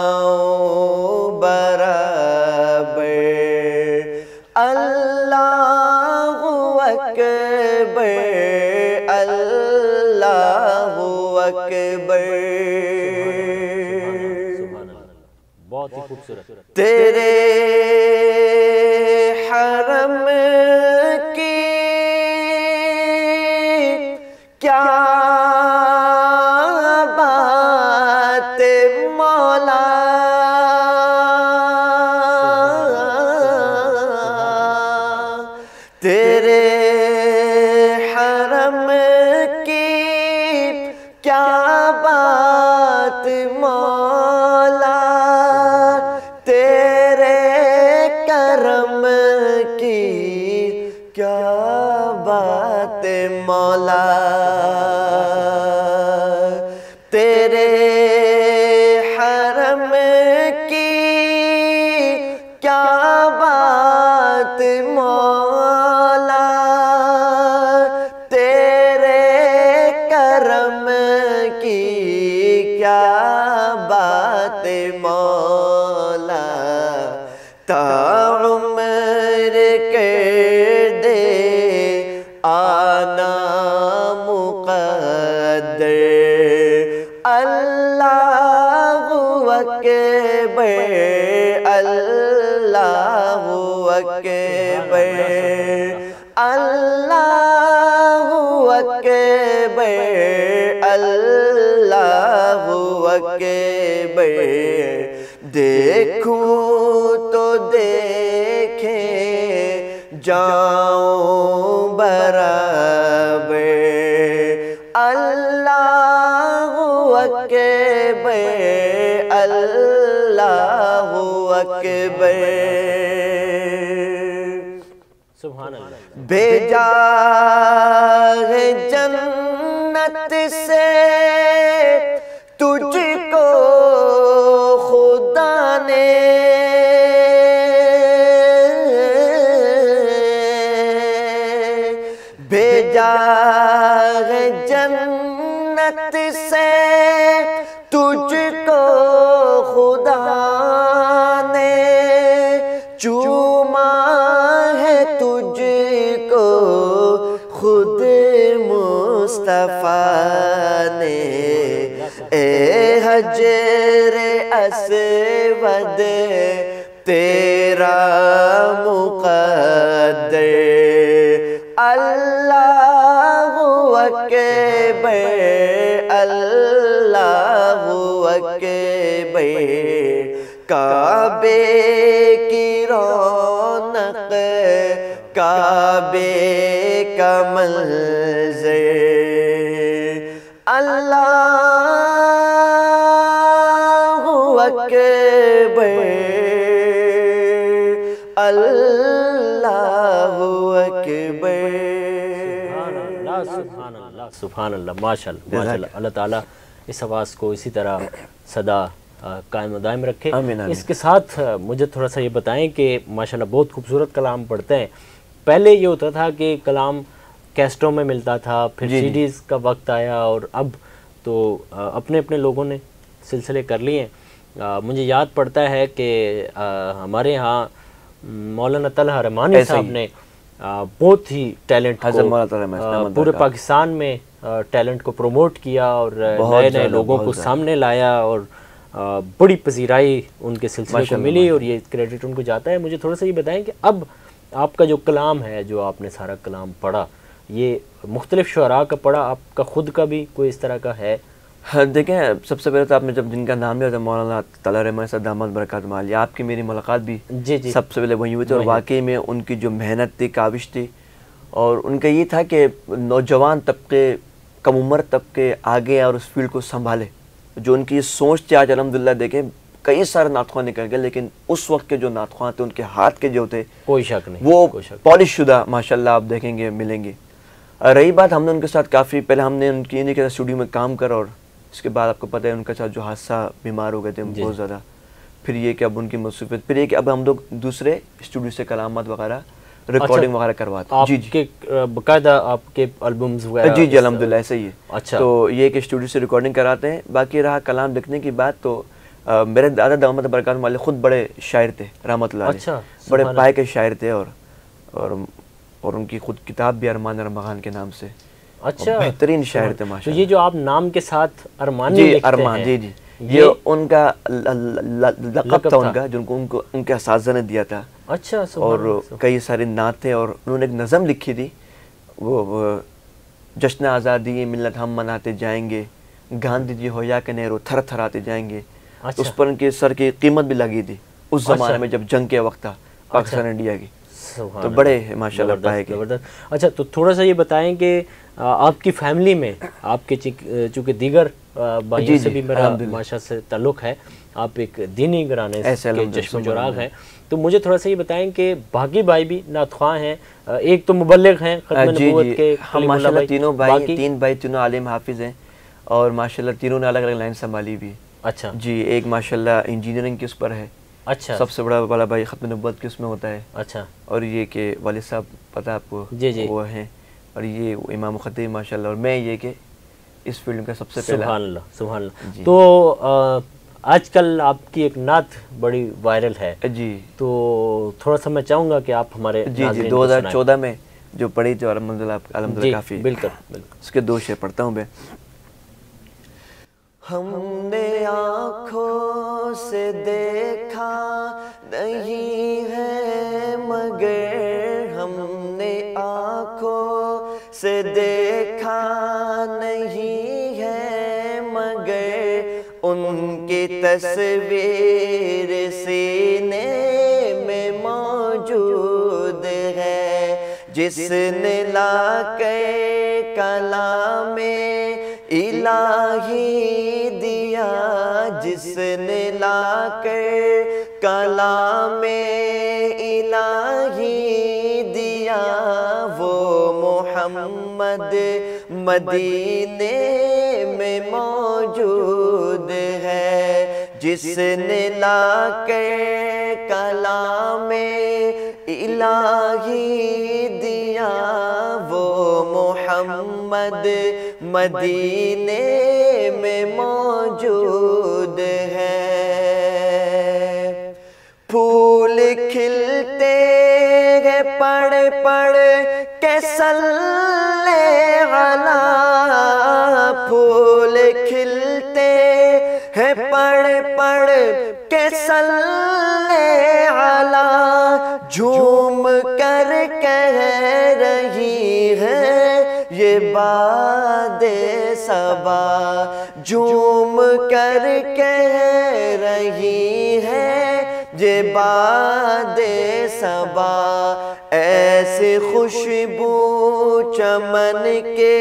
جاؤں برابر اللہ اکبر اللہ اکبر بہت ہی خوبصورت. تیرے حرم کی کیا بات مولا تیرے حرم کی کیا بات مولا تیرے کرم کی کیا بات مولا تیرے حرم کی کیا بات مولا تیرے کرم کی کیا بات مولا تا عمر کر دے آنا مقدر اللہ اکبر اللہ اکبر اللہ اکبر اللہ اکبر دیکھوں تو دیکھے جاؤں برابر اللہ اکبر اللہ اکبر سبحان اللہ. بھیجا ہے جنت سے تجھ کو خدا نے بھیجا ہے جنت سے تجھ کو خدا نے چوما ہے تجھ کو خود مصطفیٰ نے اے حجر اسود تیرا مقدر اللہ اکبر اللہ اکبر کعبے کی رونق کعبے کا منظر اللہ اکبر اللہ اکبر. سبحان اللہ سبحان اللہ ماشاء اللہ ماشاء اللہ. اللہ تعالیٰ اس آواز کو اسی طرح صدا قائم و دائم رکھے. اس کے ساتھ مجھے تھوڑا سا یہ بتائیں کہ ماشاءاللہ بہت خوبصورت کلام پڑھتے ہیں. پہلے یہ ہوتا تھا کہ کلام کیسٹوں میں ملتا تھا, پھر سی ڈیز کا وقت آیا, اور اب تو اپنے اپنے لوگوں نے سلسلے کر لیے. مجھے یاد پڑتا ہے کہ ہمارے ہاں مولانا طلحہ رحمانی صاحب نے بہت ہی ٹیلنٹ کو پورے پاکستان میں ٹیلنٹ کو پروموٹ کیا اور نئے نئے لوگوں کو سامنے لایا, اور بڑی پذیرائی ان کے سلسلے کو ملی, اور یہ کریڈٹ ان کو جاتا ہے. مجھے تھوڑا سا یہ بتائیں کہ اب آپ کا جو کلام ہے, جو آپ نے سارا کلام پڑھا, یہ مختلف شعراء کا پڑھا, آپ کا خود کا بھی کوئی اس طرح کا ہے؟ دیکھیں, سب سے پہلے تو آپ نے جب جن کا نام لیا تھا مولانا طلحہ رحمانی صاحب دامت برکاتہم عالیہ, آپ کی میری ملاقات بھی سب سے پہلے وہیں ہوئی تھی, اور واقعی میں ان کی جو محنت تھی, کاوش تھی, اور ان کا یہ تھا کہ نوجوان طبقے, کم عمر طبقے آگے اور اس فیلڈ کو سنبھالے. جو ان کی یہ سوچ تھی, آج الحمدللہ دیکھیں کئی سارے نعت نکل گئے, لیکن اس وقت کے جو نعت تھے ان کے ہاتھ کے جو تھے کوئی شک نہیں, وہ پالش شدہ ماشاءاللہ آپ دیکھیں گے ملیں گے. رہی بات, ہم نے ان کے ساتھ کافی پہلے ہم نے ان کی انہیں کے اسٹوڈیو میں کام کرا, اور اس کے بعد آپ کو پتہ ہے ان کے ساتھ جو حادثہ, بیمار ہو گئے تھے بہت زیادہ. پھر یہ کہ اب ان کی مصروفیت, پھر یہ کہ اب ہم لوگ دوسرے اسٹوڈیو سے کلامات وغیرہ ریکارڈنگ وغیرہ کرواتے ہیں. جی جی, باقاعدہ آپ کے البمز وغیرہ؟ جی جی الحمدللہ ایسا ہی ہے. اچھا, تو یہ کہ اسٹوڈیو سے ریکارڈنگ کراتے ہیں. باقی رہا کلام لکھنے کی بات, تو میرے دادا دامت برکات والے خود بڑے شاعر تھے رحمۃ اللہ علیہ. اچھا بڑے پائے کے شاعر تھے اور ان کی خود کتاب بھی ارمان ارمغان کے نام سے. اچھا بہترین شاعر تھے تو ماشاء یہ جو آپ نام کے ساتھ ارمانی جی لکھتے ارمان ہیں، جی جی یہ ان کا لقب تھا ان کا جو ان کے اساتذہ نے دیا تھا. اچھا اور کئی سارے نعت تھے اور انہوں نے ایک نظم لکھی تھی وہ جشن آزادی ملت ہم مناتے جائیں گے گاندھی جی ہو یا کہ نہرو تھر تھر آتے جائیں گے. اس پر ان کے سر کی قیمت بھی لگی تھی اس زمانے میں جب جنگ کے وقت تھا پاکستان انڈیا کی. تو بڑے ماشاءاللہ پائے گئے. اچھا تو تھوڑا سا یہ بتائیں کہ آپ کی فیملی میں آپ کے چونکہ دیگر بھائیوں سے بھی میرا ماشاء سے تعلق ہے، آپ ایک دینی گھرانے کے چشم چراغ ہیں، تو مجھے تھوڑا سا یہ بتائیں کہ باقی بھائی بھی نعت خواں ہیں، ایک تو مبلغ ہیں ختم نبوت کے، ہم ماشاءاللہ تینوں بھائی تین بھائی تینوں عالم حافظ ہیں اور ماشاءاللہ تینوں نے الگ الگ لائن سنبھالی بھی. اچھا جی ایک ماشاءاللہ انجینئرنگ کے اس پر ہے. اچھا سب سے بڑا والا بھائی ختم نبوت کے اس میں ہوتا ہے. اچھا اور یہ کہ والد صاحب پتہ آپ کو وہ ہیں اور یہ امام خطیب ماشاءاللہ اور میں یہ کہ اس فیلڈ کا سب سے پہلا. سبحان اللہ سبحان اللہ. تو آج کل آپ کی ایک نعت بڑی وائرل ہے جی، تو تھوڑا سا میں چاہوں گا کہ آپ ہمارے جی 2014 میں جو پڑھی تھی اور الحمدللہ کافی بالکل اس کے 2 شعر پڑھتا ہوں میں. ہم نے آنکھوں سے دیکھا نہیں ہے مگر ہم نے آنکھوں سے دیکھا نہیں ہے مگر ان کی تصویر سینے میں موجود ہے. جس نے لا کے کلام الہی دیا جس نے لا کے کلام الہی دیا وہ محمد مدینے میں موجود ہے. جس نے لا کے کلام الہی دیا وہ محمد مدینے میں موجود ہے. پھول کھلتے ہیں پڑھ پڑھ کے صلی علی پھول کھلتے ہیں پڑھ پڑھ کے صلی علی جھوم کر کہہ رہی ہے یہ باد صبا جھوم کر کہہ رہی ہے یہ باد صبا. ایسی خوشبو چمن کے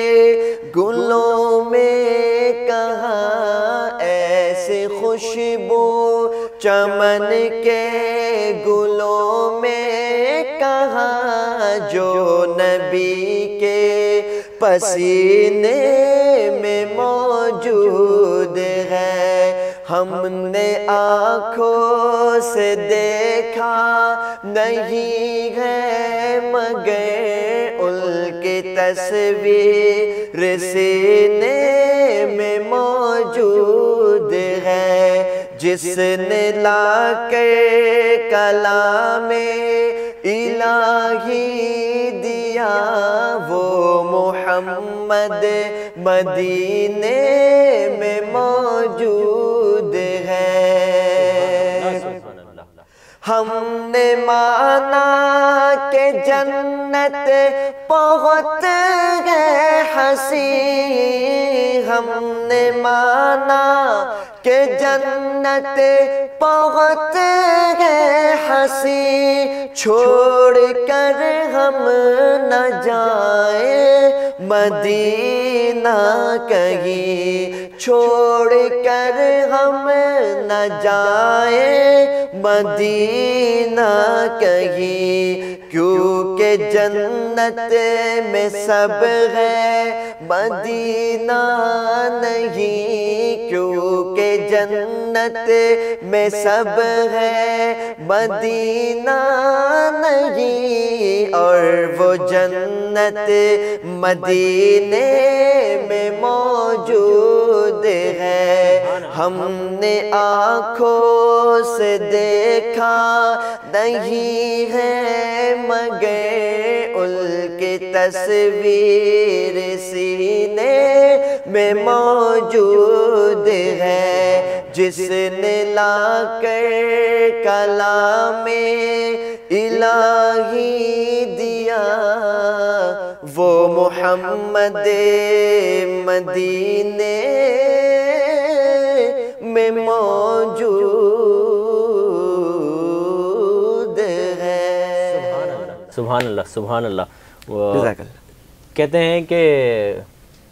گلوں میں کہاں ایسی خوشبو چمن کے گلوں میں کہاں جو نبی کے پسینے میں موجود ہے. ہم نے آنکھوں سے دیکھا نہیں ہے مگر ان کی تصویر سینے میں موجود ہے. جس نے لا کے کلام الہی دیا وہ محمد مدینے میں موجود ہے. ہم نے مانا کہ جنت بہت ہے حسین ہم نے مانا کہ جنت بہت ہے حسین چھوڑ کر ہم نہ جائیں مدینہ کہیں چھوڑ کر ہم نہ جائیں مدینہ کہیں کیونکہ جنت میں سب ہے مدینہ نہیں کیونکہ جنت میں سب ہے مدینہ نہیں اور وہ جنت مدینے میں موجود ہے، ہم نے آنکھوں سے دیکھا نہیں ہے مگر ان کی تصویر سینے میں موجود ہے، جس نے لا کر کلام الہی دیا وہ محمد مدینے میں موجود ہے۔ سبحان اللہ سبحان اللہ۔ جزاک اللہ۔ کہتے ہیں کہ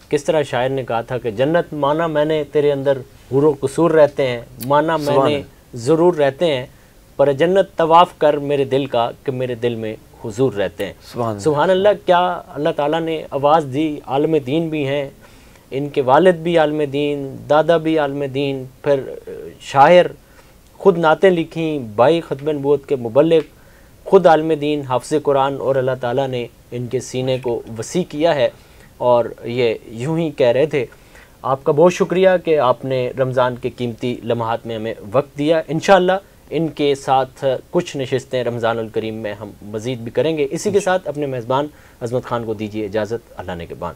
کس طرح شاعر نے کہا تھا کہ جنت مانا میں نے تیرے اندر حور و قصور رہتے ہیں، مانا میں نے ضرور رہتے ہیں، پر جنت طواف کر میرے دل کا کہ میرے دل میں حضور رہتے ہیں۔ سبحان اللہ۔ کیا اللہ تعالیٰ نے آواز دی، عالم دین بھی ہیں، ان کے والد بھی عالم دین، دادا بھی عالم دین، پھر شاعر، خود نعتیں لکھیں، بھائی ختم نبوت کے مبلغ، خود عالم دین، حافظ قرآن، اور اللہ تعالیٰ نے ان کے سینے کو وسیع کیا ہے، اور یہ یوں ہی کہہ رہے تھے۔ آپ کا بہت شکریہ کہ آپ نے رمضان کے قیمتی لمحات میں ہمیں وقت دیا۔ انشاءاللہ ان کے ساتھ کچھ نشستیں رمضان الکریم میں ہم مزید بھی کریں گے۔ اسی کے ساتھ اپنے میزبان عظمت خان کو دیجیے اجازت، اللہ نے کے بان۔